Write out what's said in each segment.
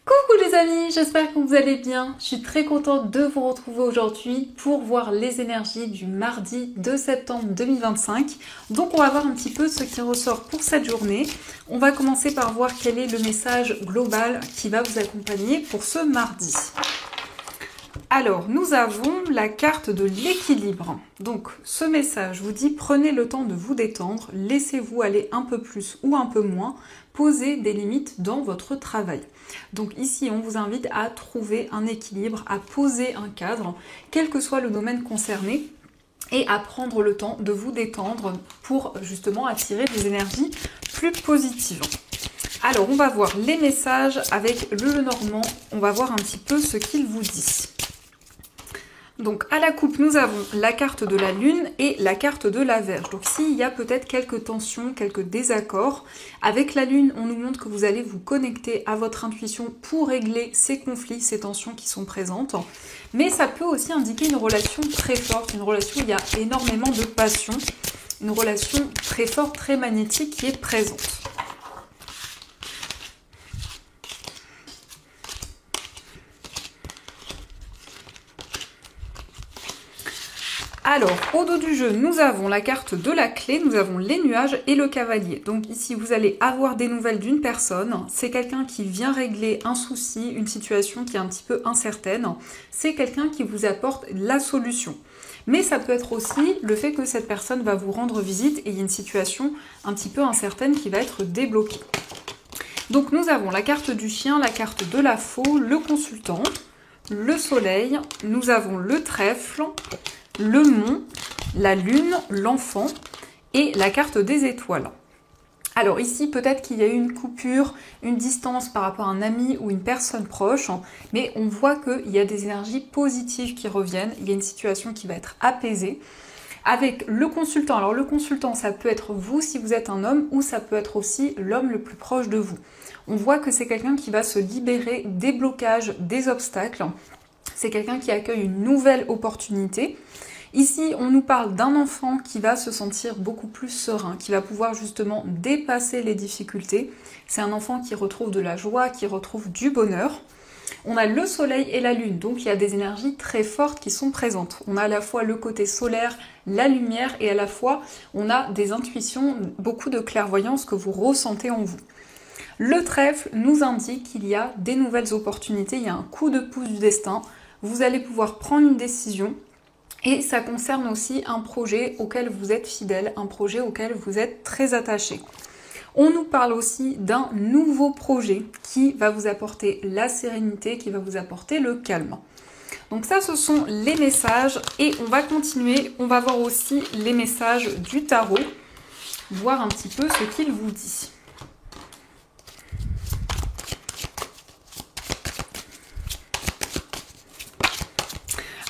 Coucou les amis, j'espère que vous allez bien. Je suis très contente de vous retrouver aujourd'hui pour voir les énergies du mardi 2 septembre 2025. Donc on va voir un petit peu ce qui ressort pour cette journée. On va commencer par voir quel est le message global qui va vous accompagner pour ce mardi. Alors, nous avons la carte de l'équilibre. Donc, ce message vous dit prenez le temps de vous détendre, laissez-vous aller un peu plus ou un peu moins, posez des limites dans votre travail. Donc ici, on vous invite à trouver un équilibre, à poser un cadre, quel que soit le domaine concerné, et à prendre le temps de vous détendre pour justement attirer des énergies plus positives. Alors, on va voir les messages avec le Normand, on va voir un petit peu ce qu'il vous dit. Donc à la coupe, nous avons la carte de la lune et la carte de la Vierge. Donc ici, il y a peut-être quelques tensions, quelques désaccords. Avec la lune, on nous montre que vous allez vous connecter à votre intuition pour régler ces conflits, ces tensions qui sont présentes. Mais ça peut aussi indiquer une relation très forte, une relation où il y a énormément de passion, une relation très forte, très magnétique qui est présente. Alors, au dos du jeu, nous avons la carte de la clé, nous avons les nuages et le cavalier. Donc ici, vous allez avoir des nouvelles d'une personne. C'est quelqu'un qui vient régler un souci, une situation qui est un petit peu incertaine. C'est quelqu'un qui vous apporte la solution. Mais ça peut être aussi le fait que cette personne va vous rendre visite et il y a une situation un petit peu incertaine qui va être débloquée. Donc nous avons la carte du chien, la carte de la faux, le consultant, le soleil, nous avons le trèfle, le mont, la lune, l'enfant et la carte des étoiles. Alors ici, peut-être qu'il y a eu une coupure, une distance par rapport à un ami ou une personne proche, mais on voit qu'il y a des énergies positives qui reviennent, il y a une situation qui va être apaisée. Avec le consultant, alors le consultant, ça peut être vous si vous êtes un homme ou ça peut être aussi l'homme le plus proche de vous. On voit que c'est quelqu'un qui va se libérer des blocages, des obstacles. C'est quelqu'un qui accueille une nouvelle opportunité. Ici, on nous parle d'un enfant qui va se sentir beaucoup plus serein, qui va pouvoir justement dépasser les difficultés. C'est un enfant qui retrouve de la joie, qui retrouve du bonheur. On a le soleil et la lune, donc il y a des énergies très fortes qui sont présentes. On a à la fois le côté solaire, la lumière, et à la fois on a des intuitions, beaucoup de clairvoyance que vous ressentez en vous. Le trèfle nous indique qu'il y a des nouvelles opportunités, il y a un coup de pouce du destin. Vous allez pouvoir prendre une décision et ça concerne aussi un projet auquel vous êtes fidèle, un projet auquel vous êtes très attaché. On nous parle aussi d'un nouveau projet qui va vous apporter la sérénité, qui va vous apporter le calme. Donc ça, ce sont les messages et on va continuer. On va voir aussi les messages du tarot, voir un petit peu ce qu'il vous dit.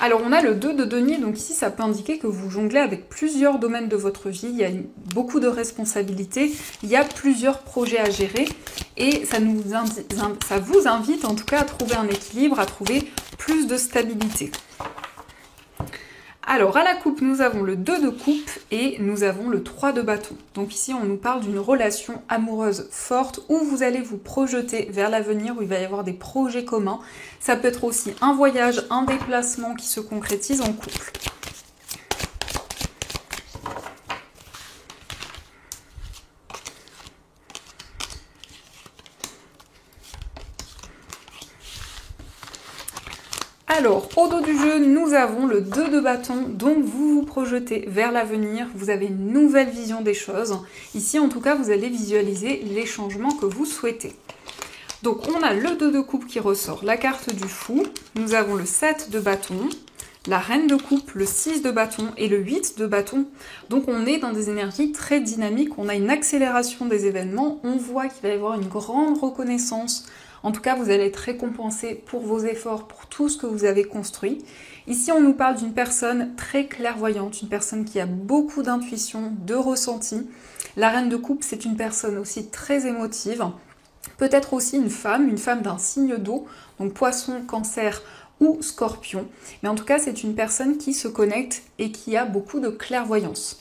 Alors on a le 2 de denier, donc ici ça peut indiquer que vous jonglez avec plusieurs domaines de votre vie, il y a beaucoup de responsabilités, il y a plusieurs projets à gérer et ça vous invite en tout cas à trouver un équilibre, à trouver plus de stabilité. Alors à la coupe, nous avons le 2 de coupe et nous avons le 3 de bâton. Donc ici, on nous parle d'une relation amoureuse forte où vous allez vous projeter vers l'avenir, où il va y avoir des projets communs. Ça peut être aussi un voyage, un déplacement qui se concrétise en couple. Alors, au dos du jeu, nous avons le 2 de bâton, donc vous vous projetez vers l'avenir, vous avez une nouvelle vision des choses. Ici, en tout cas, vous allez visualiser les changements que vous souhaitez. Donc, on a le 2 de coupe qui ressort, la carte du fou, nous avons le 7 de bâton, la reine de coupe, le 6 de bâton et le 8 de bâton. Donc, on est dans des énergies très dynamiques, on a une accélération des événements, on voit qu'il va y avoir une grande reconnaissance. En tout cas, vous allez être récompensé pour vos efforts, pour tout ce que vous avez construit. Ici, on nous parle d'une personne très clairvoyante, une personne qui a beaucoup d'intuition, de ressenti. La reine de coupe, c'est une personne aussi très émotive. Peut-être aussi une femme d'un signe d'eau, donc poisson, cancer ou scorpion. Mais en tout cas, c'est une personne qui se connecte et qui a beaucoup de clairvoyance.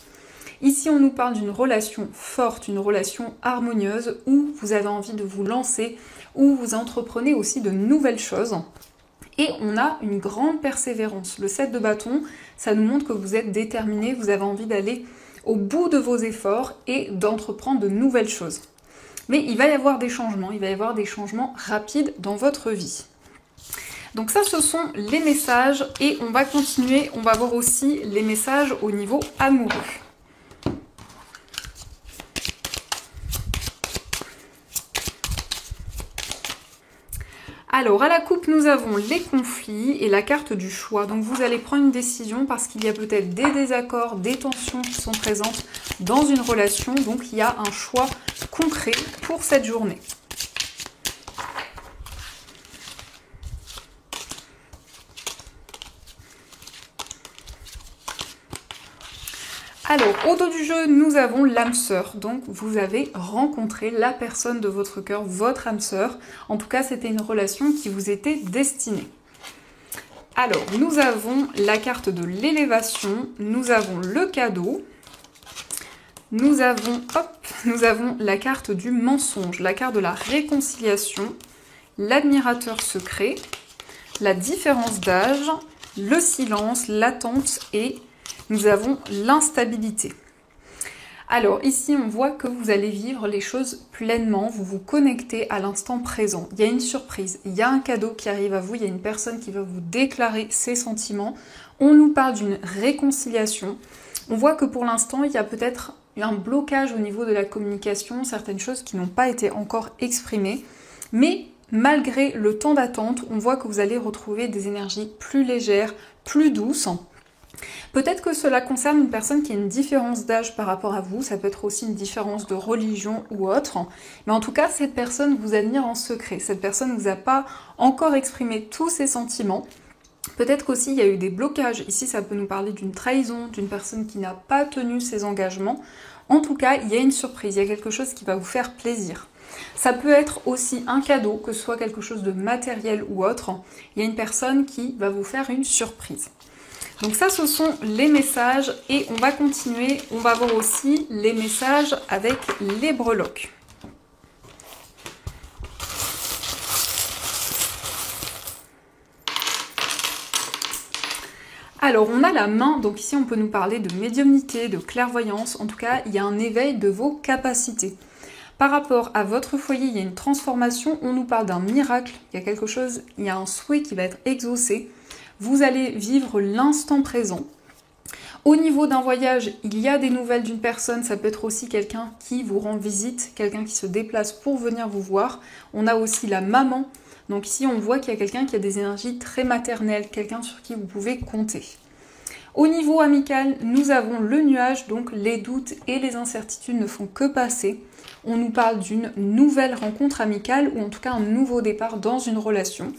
Ici, on nous parle d'une relation forte, une relation harmonieuse où vous avez envie de vous lancer, où vous entreprenez aussi de nouvelles choses. Et on a une grande persévérance. Le 7 de bâton, ça nous montre que vous êtes déterminé, vous avez envie d'aller au bout de vos efforts et d'entreprendre de nouvelles choses. Mais il va y avoir des changements rapides dans votre vie. Donc ça, ce sont les messages et on va continuer, on va voir aussi les messages au niveau amoureux. Alors, à la coupe, nous avons les conflits et la carte du choix. Donc, vous allez prendre une décision parce qu'il y a peut-être des désaccords, des tensions qui sont présentes dans une relation. Donc, il y a un choix concret pour cette journée. Alors, au dos du jeu, nous avons l'âme sœur. Donc, vous avez rencontré la personne de votre cœur, votre âme sœur. En tout cas, c'était une relation qui vous était destinée. Alors, nous avons la carte de l'élévation, nous avons le cadeau, nous avons la carte du mensonge, la carte de la réconciliation, l'admirateur secret, la différence d'âge, le silence, l'attente et nous avons l'instabilité. Alors ici, on voit que vous allez vivre les choses pleinement, vous vous connectez à l'instant présent. Il y a une surprise, il y a un cadeau qui arrive à vous, il y a une personne qui va vous déclarer ses sentiments. On nous parle d'une réconciliation. On voit que pour l'instant, il y a peut-être un blocage au niveau de la communication, certaines choses qui n'ont pas été encore exprimées. Mais malgré le temps d'attente, on voit que vous allez retrouver des énergies plus légères, plus douces. Peut-être que cela concerne une personne qui a une différence d'âge par rapport à vous, ça peut être aussi une différence de religion ou autre, mais en tout cas cette personne vous admire en secret, cette personne ne vous a pas encore exprimé tous ses sentiments. Peut-être qu'aussi il y a eu des blocages, ici ça peut nous parler d'une trahison, d'une personne qui n'a pas tenu ses engagements. En tout cas, il y a une surprise, il y a quelque chose qui va vous faire plaisir. Ça peut être aussi un cadeau, que ce soit quelque chose de matériel ou autre, il y a une personne qui va vous faire une surprise. Donc ça, ce sont les messages et on va continuer, on va voir aussi les messages avec les breloques. Alors, on a la main, donc ici on peut nous parler de médiumnité, de clairvoyance, en tout cas, il y a un éveil de vos capacités. Par rapport à votre foyer, il y a une transformation, on nous parle d'un miracle, il y a quelque chose, il y a un souhait qui va être exaucé. Vous allez vivre l'instant présent. Au niveau d'un voyage, il y a des nouvelles d'une personne, ça peut être aussi quelqu'un qui vous rend visite, quelqu'un qui se déplace pour venir vous voir. On a aussi la maman, donc ici on voit qu'il y a quelqu'un qui a des énergies très maternelles, quelqu'un sur qui vous pouvez compter. Au niveau amical, nous avons le nuage, donc les doutes et les incertitudes ne font que passer. On nous parle d'une nouvelle rencontre amicale ou en tout cas un nouveau départ dans une relation.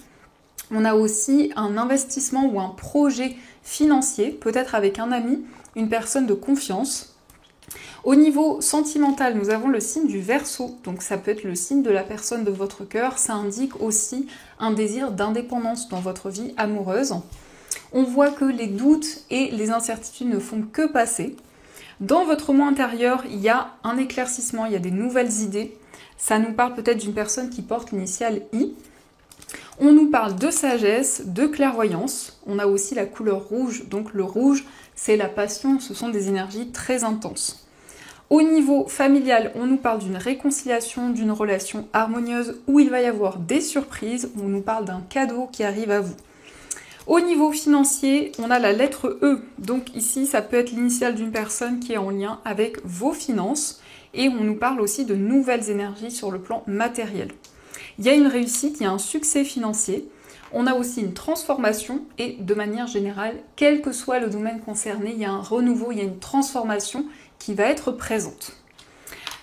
On a aussi un investissement ou un projet financier, peut-être avec un ami, une personne de confiance. Au niveau sentimental, nous avons le signe du Verseau, donc ça peut être le signe de la personne de votre cœur, ça indique aussi un désir d'indépendance dans votre vie amoureuse. On voit que les doutes et les incertitudes ne font que passer. Dans votre moi intérieur, il y a un éclaircissement, il y a des nouvelles idées. Ça nous parle peut-être d'une personne qui porte l'initiale I. On nous parle de sagesse, de clairvoyance. On a aussi la couleur rouge. Donc le rouge, c'est la passion. Ce sont des énergies très intenses. Au niveau familial, on nous parle d'une réconciliation, d'une relation harmonieuse où il va y avoir des surprises. On nous parle d'un cadeau qui arrive à vous. Au niveau financier, on a la lettre E. Donc ici, ça peut être l'initiale d'une personne qui est en lien avec vos finances. Et on nous parle aussi de nouvelles énergies sur le plan matériel. Il y a une réussite, il y a un succès financier, on a aussi une transformation et de manière générale, quel que soit le domaine concerné, il y a un renouveau, il y a une transformation qui va être présente.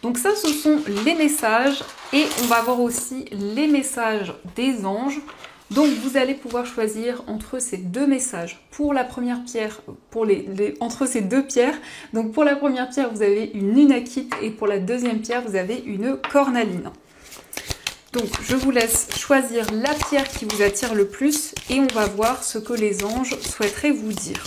Donc ça, ce sont les messages et on va voir aussi les messages des anges. Donc vous allez pouvoir choisir entre ces deux messages. Pour la première pierre, entre ces deux pierres, donc pour la première pierre, vous avez une lunakite et pour la deuxième pierre, vous avez une cornaline. Donc, je vous laisse choisir la pierre qui vous attire le plus et on va voir ce que les anges souhaiteraient vous dire.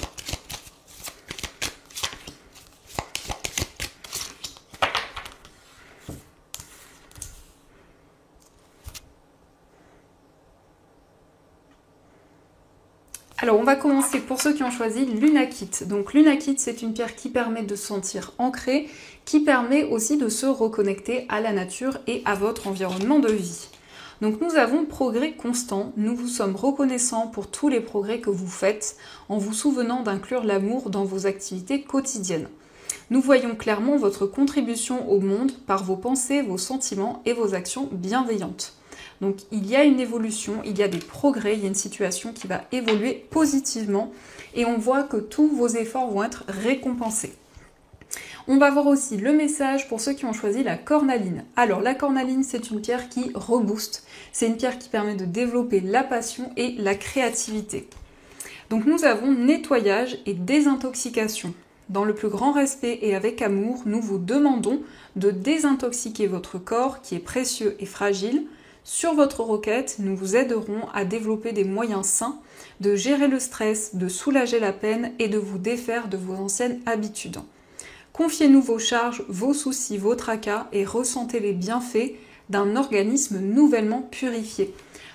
Alors on va commencer pour ceux qui ont choisi l'Unakit. Donc l'Unakit, c'est une pierre qui permet de se sentir ancré, qui permet aussi de se reconnecter à la nature et à votre environnement de vie. Donc nous avons progrès constant, nous vous sommes reconnaissants pour tous les progrès que vous faites en vous souvenant d'inclure l'amour dans vos activités quotidiennes. Nous voyons clairement votre contribution au monde par vos pensées, vos sentiments et vos actions bienveillantes. Donc il y a une évolution, il y a des progrès, il y a une situation qui va évoluer positivement et on voit que tous vos efforts vont être récompensés. On va voir aussi le message pour ceux qui ont choisi la cornaline. Alors la cornaline, c'est une pierre qui rebooste, c'est une pierre qui permet de développer la passion et la créativité. Donc nous avons nettoyage et désintoxication. Dans le plus grand respect et avec amour, nous vous demandons de désintoxiquer votre corps qui est précieux et fragile. Sur votre requête, nous vous aiderons à développer des moyens sains, de gérer le stress, de soulager la peine et de vous défaire de vos anciennes habitudes. Confiez-nous vos charges, vos soucis, vos tracas et ressentez les bienfaits d'un organisme nouvellement purifié.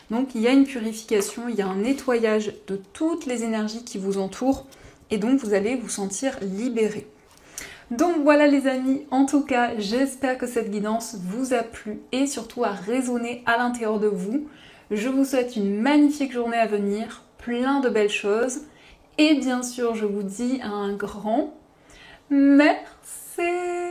Donc il y a une purification, il y a un nettoyage de toutes les énergies qui vous entourent et donc vous allez vous sentir libéré. Donc voilà les amis, en tout cas j'espère que cette guidance vous a plu et surtout a résonné à l'intérieur de vous. Je vous souhaite une magnifique journée à venir, plein de belles choses et bien sûr je vous dis un grand merci.